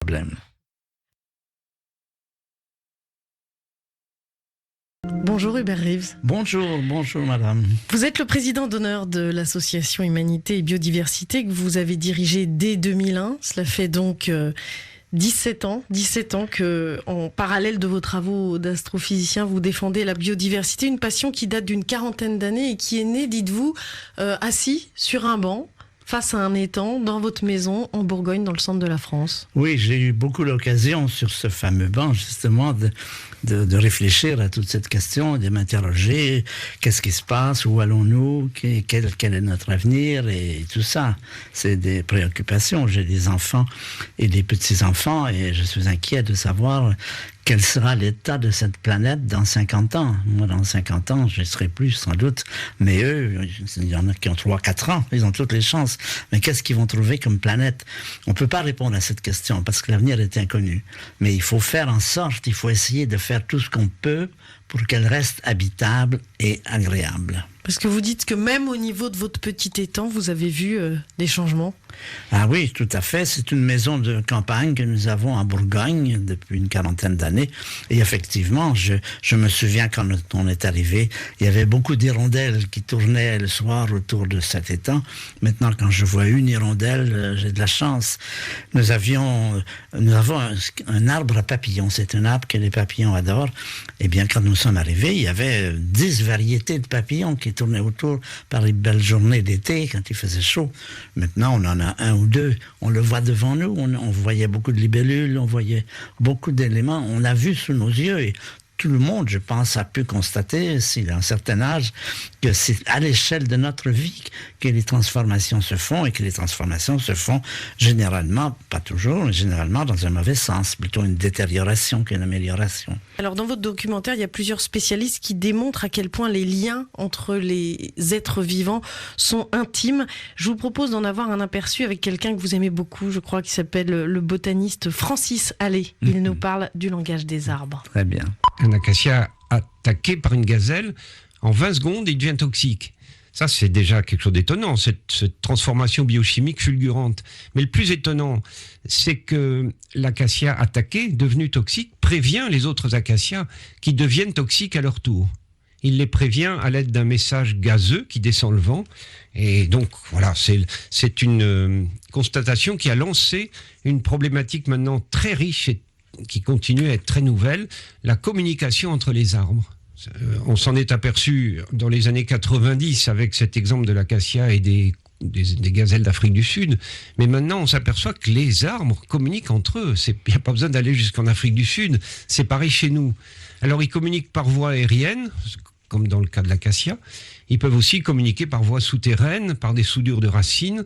problème. Bonjour Hubert Reeves. Bonjour madame. Vous êtes le président d'honneur de l'association Humanité et Biodiversité que vous avez dirigée dès 2001. Cela fait donc 17 ans que, en parallèle de vos travaux d'astrophysicien, vous défendez la biodiversité, une passion qui date d'une quarantaine d'années et qui est née, dites-vous, assis sur un banc, face à un étang, dans votre maison, en Bourgogne, dans le centre de la France. Oui, j'ai eu beaucoup l'occasion sur ce fameux banc, justement, de réfléchir à toute cette question, de m'interroger, qu'est-ce qui se passe, où allons-nous, quel est notre avenir, et tout ça. C'est des préoccupations. J'ai des enfants et des petits-enfants, et je suis inquiet de savoir quel sera l'état de cette planète dans 50 ans. Moi, dans 50 ans, je ne serai plus, sans doute. Mais eux, il y en a qui ont 3-4 ans. Ils ont toutes les chances. Mais qu'est-ce qu'ils vont trouver comme planète? On ne peut pas répondre à cette question parce que l'avenir est inconnu. Mais il faut faire en sorte, il faut essayer de faire tout ce qu'on peut pour qu'elle reste habitable et agréable. Parce que vous dites que même au niveau de votre petit étang, vous avez vu des changements. Ah oui, tout à fait. C'est une maison de campagne que nous avons en Bourgogne depuis une quarantaine d'années. Et effectivement, je me souviens quand on est arrivé, il y avait beaucoup d'hirondelles qui tournaient le soir autour de cet étang. Maintenant, quand je vois une hirondelle, j'ai de la chance. Nous avons un arbre à papillons. C'est un arbre que les papillons adorent. Eh bien, quand nous sommes arrivés, il y avait 10 variétés de papillons qui tournaient autour par les belles journées d'été, quand il faisait chaud. Maintenant, on en a un ou deux. On le voit devant nous. On voyait beaucoup de libellules, on voyait beaucoup d'éléments. On l'a vu sous nos yeux et tout le monde, je pense, a pu constater, s'il a un certain âge, que c'est à l'échelle de notre vie que les transformations se font et que les transformations se font généralement, pas toujours, mais généralement dans un mauvais sens, plutôt une détérioration qu'une amélioration. Alors dans votre documentaire, il y a plusieurs spécialistes qui démontrent à quel point les liens entre les êtres vivants sont intimes. Je vous propose d'en avoir un aperçu avec quelqu'un que vous aimez beaucoup, je crois, qui s'appelle le botaniste Francis Allais. Il nous parle du langage des arbres. Très bien. Un acacia attaqué par une gazelle, en 20 secondes, il devient toxique. Ça, c'est déjà quelque chose d'étonnant, cette transformation biochimique fulgurante. Mais le plus étonnant, c'est que l'acacia attaqué, devenu toxique, prévient les autres acacias qui deviennent toxiques à leur tour. Il les prévient à l'aide d'un message gazeux qui descend le vent. Et donc, voilà, c'est une constatation qui a lancé une problématique maintenant très riche et qui continue à être très nouvelle, la communication entre les arbres. On s'en est aperçu dans les années 90 avec cet exemple de l'acacia et des gazelles d'Afrique du Sud. Mais maintenant, on s'aperçoit que les arbres communiquent entre eux. Il n'y a pas besoin d'aller jusqu'en Afrique du Sud. C'est pareil chez nous. Alors, ils communiquent par voie aérienne, comme dans le cas de l'acacia. Ils peuvent aussi communiquer par voie souterraine, par des soudures de racines,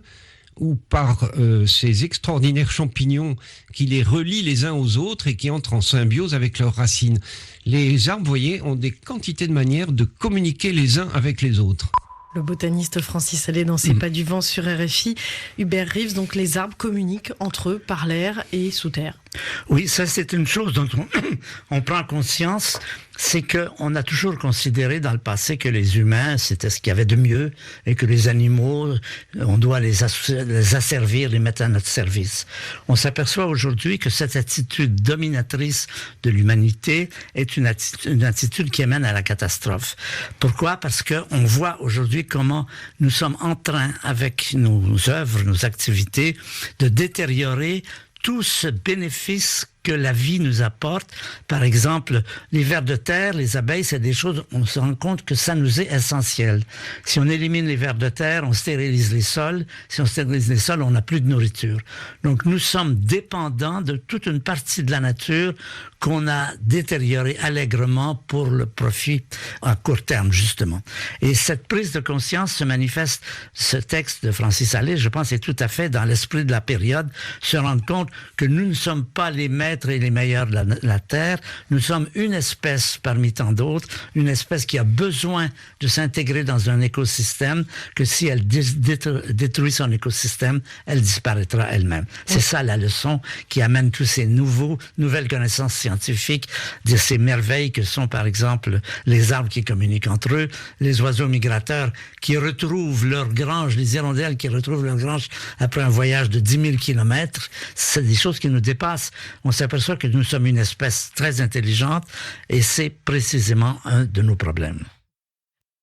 ou par ces extraordinaires champignons qui les relient les uns aux autres et qui entrent en symbiose avec leurs racines. Les arbres, vous voyez, ont des quantités de manières de communiquer les uns avec les autres. Le botaniste Francis Allais dans C'est pas du vent sur RFI. Hubert Reeves, donc les arbres communiquent entre eux par l'air et sous terre. Oui, ça c'est une chose dont on prend conscience, c'est qu'on a toujours considéré dans le passé que les humains, c'était ce qu'il y avait de mieux, et que les animaux, on doit les asservir, les mettre à notre service. On s'aperçoit aujourd'hui que cette attitude dominatrice de l'humanité est une attitude qui amène à la catastrophe. Pourquoi? Parce qu'on voit aujourd'hui comment nous sommes en train, avec nos œuvres, nos activités, de détériorer tout ce bénéfice que la vie nous apporte. Par exemple, les vers de terre, les abeilles, c'est des choses, on se rend compte que ça nous est essentiel. Si on élimine les vers de terre, on stérilise les sols. Si on stérilise les sols, on n'a plus de nourriture. Donc nous sommes dépendants de toute une partie de la nature qu'on a détériorée allègrement pour le profit à court terme, justement. Et cette prise de conscience se manifeste, ce texte de Francis Allais, je pense, est tout à fait dans l'esprit de la période, se rendre compte que nous ne sommes pas les maîtres maîtres et les meilleurs de la Terre. Nous sommes une espèce parmi tant d'autres, une espèce qui a besoin de s'intégrer dans un écosystème, que si elle détruit son écosystème, elle disparaîtra elle-même. C'est ça la leçon qui amène tous ces nouvelles connaissances scientifiques, de ces merveilles que sont par exemple les arbres qui communiquent entre eux, les oiseaux migrateurs qui retrouvent leur grange, les hirondelles qui retrouvent leur grange après un voyage de 10 000 kilomètres. C'est des choses qui nous dépassent. On s'aperçoit que nous sommes une espèce très intelligente et c'est précisément un de nos problèmes.